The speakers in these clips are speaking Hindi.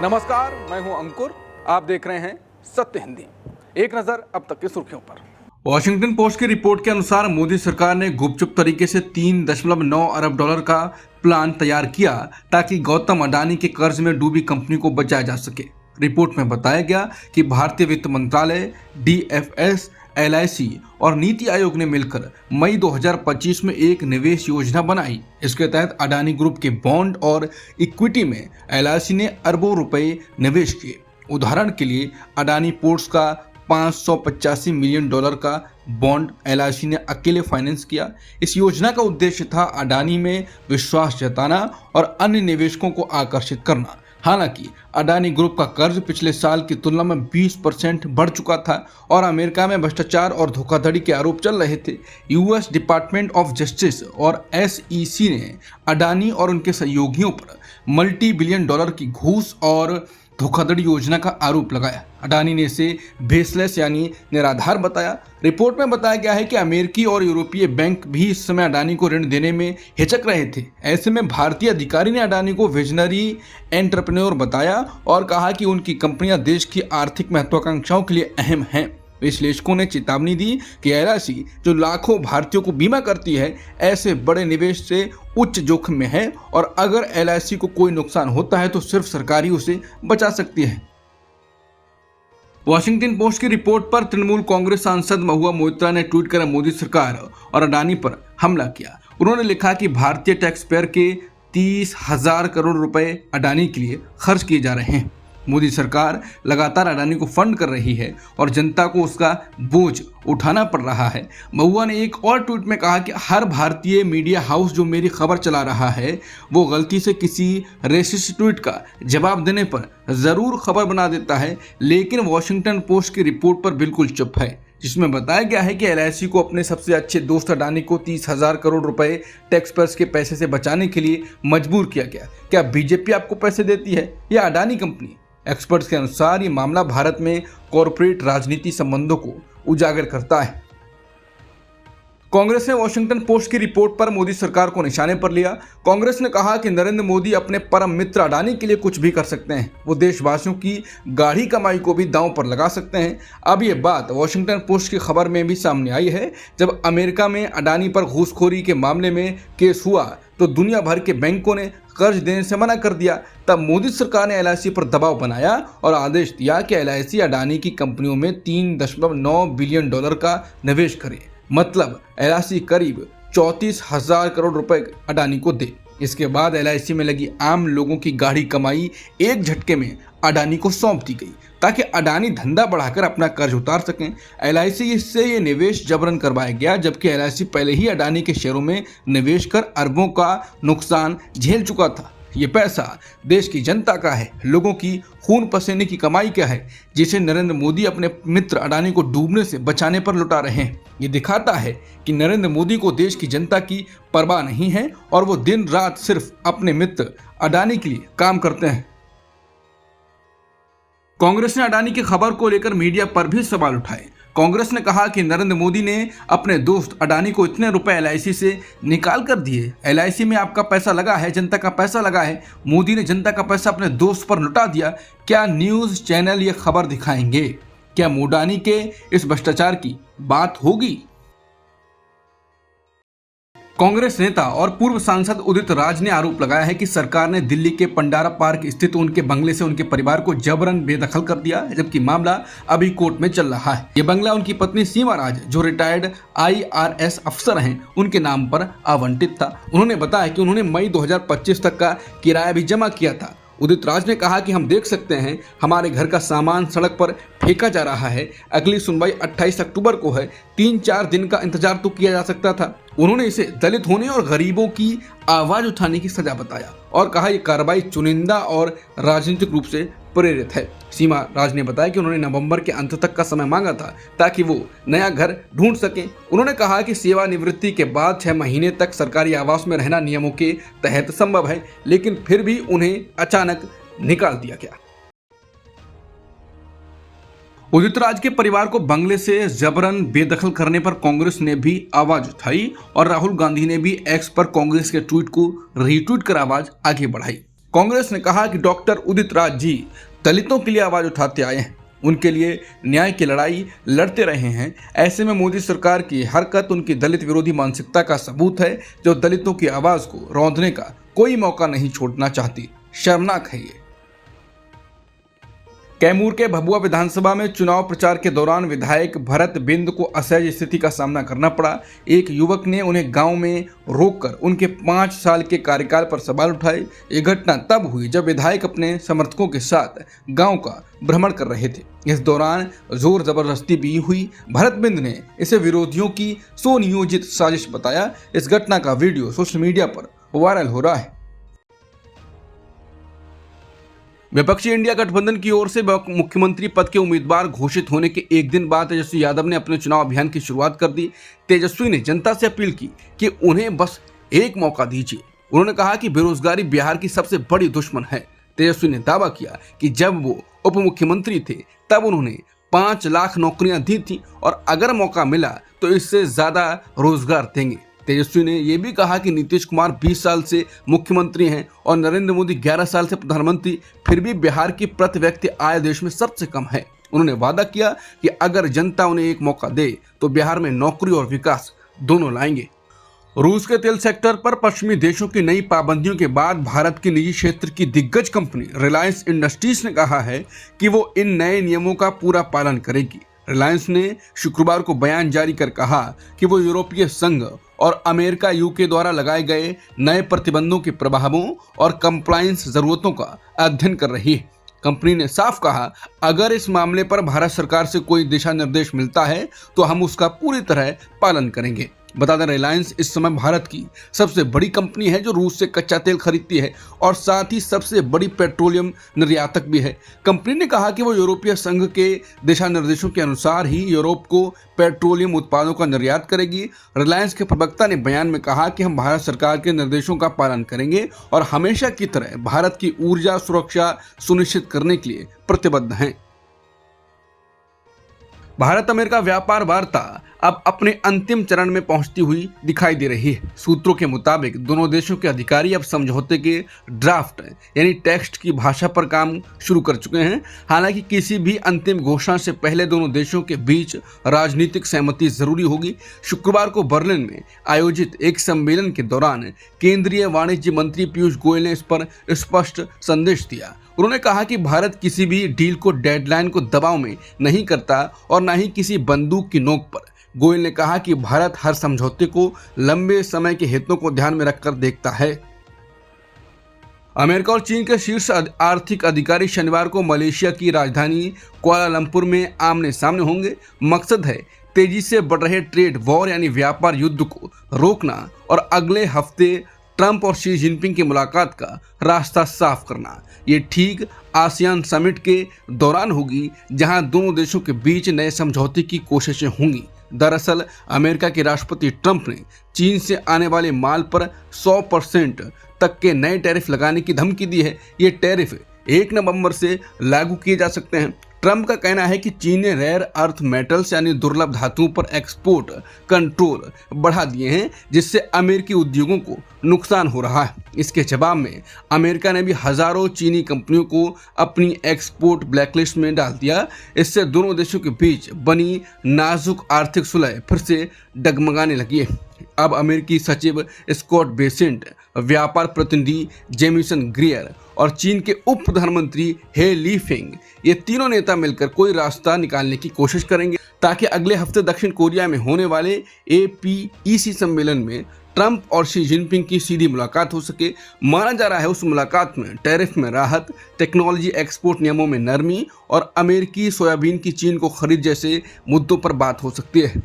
नमस्कार, मैं हूं अंकुर। आप देख रहे हैं सत्य हिंदी। एक नजर अब तक की सुर्खियों पर। वॉशिंगटन पोस्ट की रिपोर्ट के अनुसार मोदी सरकार ने गुपचुप तरीके से 3.9 अरब डॉलर का प्लान तैयार किया ताकि गौतम अडानी के कर्ज में डूबी कंपनी को बचाया जा सके। रिपोर्ट में बताया गया कि भारतीय वित्त मंत्रालय, DFS, LIC और नीति आयोग ने मिलकर मई 2025 में एक निवेश योजना बनाई। इसके तहत अडानी ग्रुप के बॉन्ड और इक्विटी में LIC ने अरबों रुपए निवेश किए। उदाहरण के लिए अडानी पोर्ट्स का 585 मिलियन डॉलर का बॉन्ड LIC ने अकेले फाइनेंस किया। इस योजना का उद्देश्य था अडानी में विश्वास जताना और अन्य निवेशकों को आकर्षित करना। हालांकि अडानी ग्रुप का कर्ज पिछले साल की तुलना में 20% बढ़ चुका था और अमेरिका में भ्रष्टाचार और धोखाधड़ी के आरोप चल रहे थे। US डिपार्टमेंट ऑफ जस्टिस और SEC ने अडानी और उनके सहयोगियों पर मल्टी बिलियन डॉलर की घूस और धोखाधड़ी योजना का आरोप लगाया। अडानी ने इसे बेसलेस यानी निराधार बताया। रिपोर्ट में बताया गया है कि अमेरिकी और यूरोपीय बैंक भी इस समय अडानी को ऋण देने में हिचक रहे थे। ऐसे में भारतीय अधिकारी ने अडानी को विजनरी एंटरप्रेन्योर बताया और कहा कि उनकी कंपनियां देश की आर्थिक महत्वाकांक्षाओं के लिए अहम हैं। विश्लेषकों ने चेतावनी दी कि LIC जो लाखों भारतीयों को बीमा करती है, ऐसे बड़े निवेश से उच्च जोखिम में है और अगर LIC को कोई नुकसान होता है तो सिर्फ सरकार ही उसे बचा सकती है। वॉशिंगटन पोस्ट की रिपोर्ट पर तृणमूल कांग्रेस सांसद महुआ मोइत्रा ने ट्वीट कर मोदी सरकार और अडानी पर हमला किया। उन्होंने लिखा कि भारतीय टैक्स पेयर के 30,000 करोड़ रुपए अडानी के लिए खर्च किए जा रहे हैं। मोदी सरकार लगातार अडानी को फंड कर रही है और जनता को उसका बोझ उठाना पड़ रहा है। महुआ ने एक और ट्वीट में कहा कि हर भारतीय मीडिया हाउस जो मेरी खबर चला रहा है वो गलती से किसी रेसिस्ट ट्वीट का जवाब देने पर ज़रूर खबर बना देता है, लेकिन वॉशिंगटन पोस्ट की रिपोर्ट पर बिल्कुल चुप है, जिसमें बताया गया है कि LIC को अपने सबसे अच्छे दोस्त अडानी को 30,000 करोड़ रुपए टैक्स पेयर्स के पैसे से बचाने के लिए मजबूर किया गया। क्या बीजेपी आपको पैसे देती है या अडानी कंपनी? एक्सपर्ट्स के अनुसार ये मामला भारत में कॉरपोरेट राजनीति संबंधों को उजागर करता है। कांग्रेस ने वॉशिंगटन पोस्ट की रिपोर्ट पर मोदी सरकार को निशाने पर लिया। कांग्रेस ने कहा कि नरेंद्र मोदी अपने परम मित्र अडानी के लिए कुछ भी कर सकते हैं। वो देशवासियों की गाढ़ी कमाई को भी दांव पर लगा सकते हैं। अब ये बात वॉशिंगटन पोस्ट की खबर में भी सामने आई है। जब अमेरिका में अडानी पर घूसखोरी के मामले में केस हुआ तो दुनिया भर के बैंकों ने कर्ज देने से मना कर दिया। तब मोदी सरकार ने LIC पर दबाव बनाया और आदेश दिया कि LIC अडानी की कंपनियों में 3.9 बिलियन डॉलर का निवेश करे। मतलब LIC करीब 34,000 करोड़ रुपए अडानी को दे। इसके बाद LIC में लगी आम लोगों की गाढ़ी कमाई एक झटके में अडानी को सौंप दी गई ताकि अडानी धंधा बढ़ाकर अपना कर्ज उतार सकें। LIC से ये निवेश जबरन करवाया गया, जबकि LIC पहले ही अडानी के शेयरों में निवेश कर अरबों का नुकसान झेल चुका था। ये पैसा देश की जनता का है, लोगों की खून पसीने की कमाई का है, जिसे नरेंद्र मोदी अपने मित्र अडानी को डूबने से बचाने पर लुटा रहे हैं। ये दिखाता है कि नरेंद्र मोदी को देश की जनता की परवाह नहीं है और वो दिन रात सिर्फ अपने मित्र अडानी के लिए काम करते हैं। कांग्रेस ने अडानी की खबर को लेकर मीडिया पर भी सवाल उठाए। कांग्रेस ने कहा कि नरेंद्र मोदी ने अपने दोस्त अडानी को इतने रुपए LIC से निकाल कर दिए। LIC में आपका पैसा लगा है, जनता का पैसा लगा है। मोदी ने जनता का पैसा अपने दोस्त पर लुटा दिया। क्या न्यूज़ चैनल ये खबर दिखाएंगे? क्या अडानी के इस भ्रष्टाचार की बात होगी? कांग्रेस नेता और पूर्व सांसद उदित राज ने आरोप लगाया है कि सरकार ने दिल्ली के पंडारा पार्क स्थित उनके बंगले से उनके परिवार को जबरन बेदखल कर दिया, जबकि मामला अभी कोर्ट में चल रहा है। ये बंगला उनकी पत्नी सीमा राज, जो रिटायर्ड IRS अफसर हैं, उनके नाम पर आवंटित था। उन्होंने बताया कि उन्होंने मई 2025 तक का किराया भी जमा किया था। उदित राज ने कहा कि हम देख सकते हैं हमारे घर का सामान सड़क पर फेंका जा रहा है। अगली सुनवाई 28 अक्टूबर को है। 3-4 दिन का इंतजार तो किया जा सकता था। उन्होंने इसे दलित होने और गरीबों की आवाज उठाने की सजा बताया और कहा यह कार्रवाई चुनिंदा और राजनीतिक रूप से प्रेरित है। सीमा राज ने बताया कि उन्होंने नवंबर के अंत तक का समय मांगा था ताकि वो नया घर ढूंढ सकें। उन्होंने कहा कि सेवानिवृत्ति के बाद 6 महीने तक सरकारी आवास में रहना नियमों के तहत संभव है, लेकिन फिर भी उन्हें अचानक निकाल दिया गया। उदित राज के परिवार को बंगले से जबरन बेदखल करने पर कांग्रेस ने भी आवाज उठाई और राहुल गांधी ने भी एक्स पर कांग्रेस के ट्वीट को रीट्वीट कर आवाज आगे बढ़ाई। कांग्रेस ने कहा कि डॉक्टर उदित राज जी दलितों के लिए आवाज उठाते आए हैं, उनके लिए न्याय की लड़ाई लड़ते रहे हैं। ऐसे में मोदी सरकार की हरकत उनकी दलित विरोधी मानसिकता का सबूत है, जो दलितों की आवाज को रौंदने का कोई मौका नहीं छोड़ना चाहती। शर्मनाक है ये। कैमूर के भभुआ विधानसभा में चुनाव प्रचार के दौरान विधायक भरत बिंद को असहज स्थिति का सामना करना पड़ा। एक युवक ने उन्हें गांव में रोककर उनके 5 साल के कार्यकाल पर सवाल उठाए। ये घटना तब हुई जब विधायक अपने समर्थकों के साथ गांव का भ्रमण कर रहे थे। इस दौरान जोर जबरदस्ती भी हुई। भरत बिंद ने इसे विरोधियों की सुनियोजित साजिश बताया। इस घटना का वीडियो सोशल मीडिया पर वायरल हो रहा है। विपक्षी इंडिया गठबंधन की ओर से मुख्यमंत्री पद के उम्मीदवार घोषित होने के एक दिन बाद तेजस्वी यादव ने अपने चुनाव अभियान की शुरुआत कर दी। तेजस्वी ने जनता से अपील की कि उन्हें बस एक मौका दीजिए। उन्होंने कहा कि बेरोजगारी बिहार की सबसे बड़ी दुश्मन है। तेजस्वी ने दावा किया कि जब वो उप मुख्यमंत्री थे तब उन्होंने 5 लाख नौकरियां दी थी और अगर मौका मिला तो इससे ज्यादा रोजगार देंगे। तेजस्वी ने यह भी कहा कि नीतीश कुमार 20 साल से मुख्यमंत्री हैं और नरेंद्र मोदी 11 साल से प्रधानमंत्री, फिर भी बिहार की प्रति व्यक्ति आय देश में सबसे कम है। उन्होंने वादा किया कि अगर जनता उन्हें एक मौका दे तो बिहार में नौकरी और विकास दोनों लाएंगे। रूस के तेल सेक्टर पर पश्चिमी देशों की नई पाबंदियों के बाद भारत की निजी क्षेत्र की दिग्गज कंपनी रिलायंस इंडस्ट्रीज ने कहा है कि वो इन नए नियमों का पूरा पालन करेगी। रिलायंस ने शुक्रवार को बयान जारी कर कहा कि वो यूरोपीय संघ और अमेरिका यूके द्वारा लगाए गए नए प्रतिबंधों के प्रभावों और कंप्लायंस जरूरतों का अध्ययन कर रही है। कंपनी ने साफ कहा, अगर इस मामले पर भारत सरकार से कोई दिशा निर्देश मिलता है तो हम उसका पूरी तरह पालन करेंगे। बता दें, रिलायंस इस समय भारत की सबसे बड़ी कंपनी है जो रूस से कच्चा तेल खरीदती है और साथ ही सबसे बड़ी पेट्रोलियम निर्यातक भी है। कंपनी ने कहा कि वो यूरोपीय संघ के दिशा निर्देशों के अनुसार ही यूरोप को पेट्रोलियम उत्पादों का निर्यात करेगी। रिलायंस के प्रवक्ता ने बयान में कहा कि हम भारत सरकार के निर्देशों का पालन करेंगे और हमेशा की तरह भारत की ऊर्जा सुरक्षा सुनिश्चित करने के लिए प्रतिबद्ध हैं। भारत अमेरिका व्यापार वार्ता अब अपने अंतिम चरण में पहुंचती हुई दिखाई दे रही है। सूत्रों के मुताबिक दोनों देशों के अधिकारी अब समझौते के ड्राफ्ट यानी टेक्स्ट की भाषा पर काम शुरू कर चुके हैं। हालांकि किसी भी अंतिम घोषणा से पहले दोनों देशों के बीच राजनीतिक सहमति जरूरी होगी। शुक्रवार को बर्लिन में आयोजित एक सम्मेलन के दौरान केंद्रीय वाणिज्य मंत्री पीयूष गोयल ने इस पर स्पष्ट संदेश दिया। उन्होंने कहा कि भारत किसी भी डील को डेडलाइन को दबाव में नहीं करता और न ही किसी बंदूक की नोक पर। गोयल ने कहा कि भारत हर समझौते को लंबे समय के हितों को ध्यान में रखकर देखता है। अमेरिका और चीन के शीर्ष आर्थिक अधिकारी शनिवार को मलेशिया की राजधानी कुआलालंपुर में आमने सामने होंगे। मकसद है तेजी से बढ़ रहे ट्रेड वॉर यानी व्यापार युद्ध को रोकना और अगले हफ्ते ट्रंप और शी जिनपिंग की मुलाकात का रास्ता साफ करना। ये ठीक आसियान समिट के दौरान होगी जहां दोनों देशों के बीच नए समझौते की कोशिशें होंगी। दरअसल अमेरिका के राष्ट्रपति ट्रंप ने चीन से आने वाले माल पर 100% तक के नए टैरिफ लगाने की धमकी दी है। ये टैरिफ 1 नवंबर से लागू किए जा सकते हैं। ट्रंप का कहना है कि चीन ने रेयर अर्थ मेटल्स यानी दुर्लभ धातुओं पर एक्सपोर्ट कंट्रोल बढ़ा दिए हैं, जिससे अमेरिकी उद्योगों को नुकसान हो रहा है। इसके जवाब में अमेरिका ने भी हजारों चीनी कंपनियों को अपनी एक्सपोर्ट ब्लैकलिस्ट में डाल दिया। इससे दोनों देशों के बीच बनी नाजुक आर्थिक सुलह फिर से डगमगाने लगी है। अब अमेरिकी सचिव स्कॉट बेसेंट, व्यापार प्रतिनिधि जेमिसन ग्रियर और चीन के उप प्रधानमंत्री हे लीफेंग, ये तीनों नेता मिलकर कोई रास्ता निकालने की कोशिश करेंगे ताकि अगले हफ्ते दक्षिण कोरिया में होने वाले APEC सम्मेलन में ट्रंप और शी जिनपिंग की सीधी मुलाकात हो सके। माना जा रहा है उस मुलाकात में टैरिफ में राहत, टेक्नोलॉजी एक्सपोर्ट नियमों में नरमी और अमेरिकी सोयाबीन की चीन को खरीद जैसे मुद्दों पर बात हो सकती है।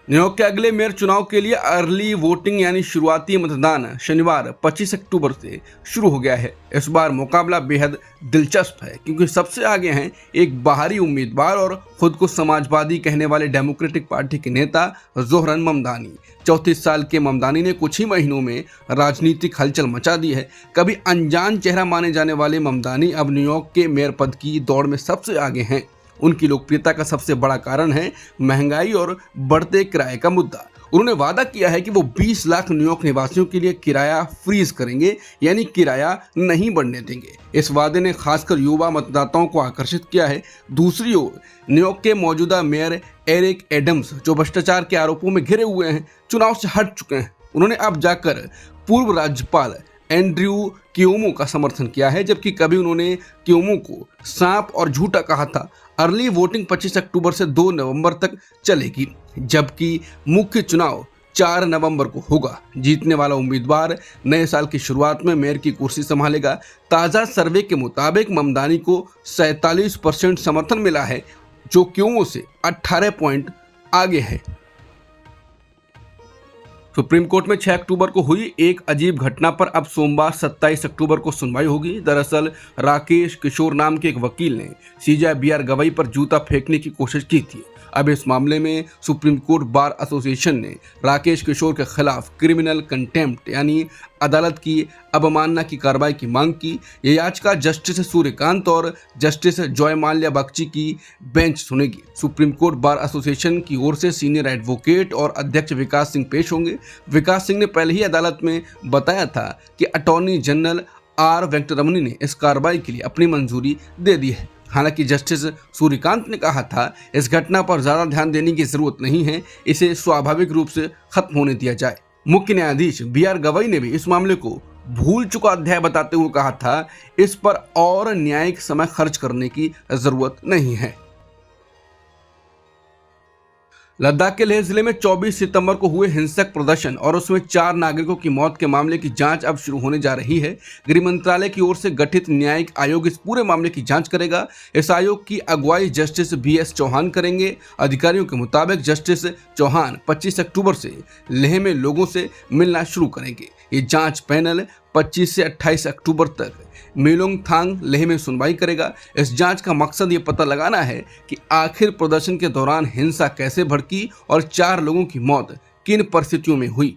न्यूयॉर्क के अगले मेयर चुनाव के लिए अर्ली वोटिंग यानी शुरुआती मतदान शनिवार 25 अक्टूबर से शुरू हो गया है। इस बार मुकाबला बेहद दिलचस्प है क्योंकि सबसे आगे हैं एक बाहरी उम्मीदवार और खुद को समाजवादी कहने वाले डेमोक्रेटिक पार्टी के नेता जोहरन ममदानी। 34 साल के ममदानी ने कुछ ही महीनों में राजनीतिक हलचल मचा दी है। कभी अनजान चेहरा माने जाने वाले ममदानी अब न्यूयॉर्क के मेयर पद की दौड़ में सबसे आगे हैं। उनकी लोकप्रियता का सबसे बड़ा कारण है महंगाई और बढ़ते किराए का मुद्दा। उन्होंने वादा किया है कि वो 20 लाख न्यूयॉर्क निवासियों के लिए किराया फ्रीज करेंगे, यानी किराया नहीं बढ़ने देंगे। इस वादे ने खासकर युवा मतदाताओं को आकर्षित किया है। दूसरी ओर न्यूयॉर्क के मौजूदा मेयर एरिक एडम्स, जो भ्रष्टाचार के आरोपों में घिरे हुए हैं, चुनाव से हट चुके हैं। उन्होंने अब जाकर पूर्व राज्यपाल एंड्रयू क्यूमो का समर्थन किया है, जबकि कभी उन्होंने क्यूमो को सांप और झूठा कहा था। अर्ली वोटिंग 25 अक्टूबर से 2 नवंबर तक चलेगी, जबकि मुख्य चुनाव 4 नवंबर को होगा। जीतने वाला उम्मीदवार नए साल की शुरुआत में मेयर की कुर्सी संभालेगा। ताज़ा सर्वे के मुताबिक ममदानी को 47% समर्थन मिला है, जो क्यूमो से 18 पॉइंट आगे है। सुप्रीम कोर्ट में 6 अक्टूबर को हुई एक अजीब घटना पर अब सोमवार 27 अक्टूबर को सुनवाई होगी। दरअसल राकेश किशोर नाम के एक वकील ने सीजे बीआर गवई पर जूता फेंकने की कोशिश की थी। अब इस मामले में सुप्रीम कोर्ट बार एसोसिएशन ने राकेश किशोर के खिलाफ क्रिमिनल कंटेम्प्ट यानी अदालत की अवमानना की कार्रवाई की मांग की। यह याचिका जस्टिस सूर्यकांत और जस्टिस जॉय माल्या बख्शी की बेंच सुनेगी। सुप्रीम कोर्ट बार एसोसिएशन की ओर से सीनियर एडवोकेट और अध्यक्ष विकास सिंह पेश होंगे। विकास सिंह ने पहले ही अदालत में बताया था कि अटॉर्नी जनरल आर वेंकटरमणी ने इस कार्रवाई के लिए अपनी मंजूरी दे दी है। हालांकि जस्टिस सूर्यकांत ने कहा था इस घटना पर ज्यादा ध्यान देने की जरूरत नहीं है, इसे स्वाभाविक रूप से खत्म होने दिया जाए। मुख्य न्यायाधीश बीआर गवई ने भी इस मामले को भूल चुका अध्याय बताते हुए कहा था इस पर और न्यायिक समय खर्च करने की जरूरत नहीं है। लद्दाख के लेह जिले में 24 सितंबर को हुए हिंसक प्रदर्शन और उसमें 4 नागरिकों की मौत के मामले की जांच अब शुरू होने जा रही है। गृह मंत्रालय की ओर से गठित न्यायिक आयोग इस पूरे मामले की जांच करेगा। इस आयोग की अगुवाई जस्टिस बीएस चौहान करेंगे। अधिकारियों के मुताबिक जस्टिस चौहान 25 अक्टूबर से लेह में लोगों से मिलना शुरू करेंगे। ये जांच पैनल 25 से 28 अक्टूबर तक मेलोंगथांग लेह में सुनवाई करेगा। इस जांच का मकसद ये पता लगाना है कि आखिर प्रदर्शन के दौरान हिंसा कैसे भड़की और 4 लोगों की मौत किन परिस्थितियों में हुई।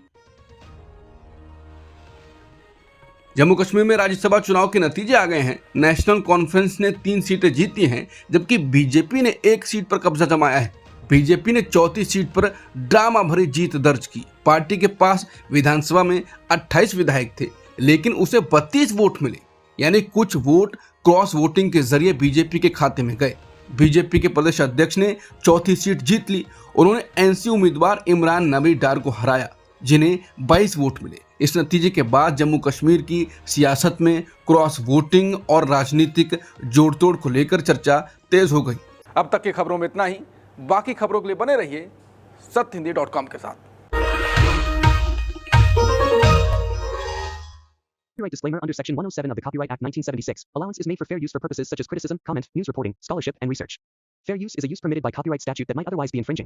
जम्मू कश्मीर में राज्यसभा चुनाव के नतीजे आ गए हैं। नेशनल कॉन्फ्रेंस ने 3 सीटें जीती हैं, जबकि बीजेपी ने 1 सीट पर कब्जा जमाया है। बीजेपी ने 34 सीट पर ड्रामा भरी जीत दर्ज की। पार्टी के पास विधानसभा में 28 विधायक थे, लेकिन उसे 32 वोट मिले, यानी कुछ वोट क्रॉस वोटिंग के जरिए बीजेपी के खाते में गए। बीजेपी के प्रदेश अध्यक्ष ने चौथी सीट जीत ली। उन्होंने एनसी उम्मीदवार इमरान नबी डार को हराया, जिन्हें 22 वोट मिले। इस नतीजे के बाद जम्मू कश्मीर की सियासत में क्रॉस वोटिंग और राजनीतिक जोड़तोड़ को लेकर चर्चा तेज हो गई। अब तक की खबरों में इतना ही। बाकी खबरों के लिए बने रहिए सत्यहिंदी.com के साथ। Copyright disclaimer under Section 107 of the Copyright Act 1976. Allowance is made for fair use for purposes such as criticism, comment, news reporting, scholarship, and research. Fair use is a use permitted by copyright statute that might otherwise be infringing.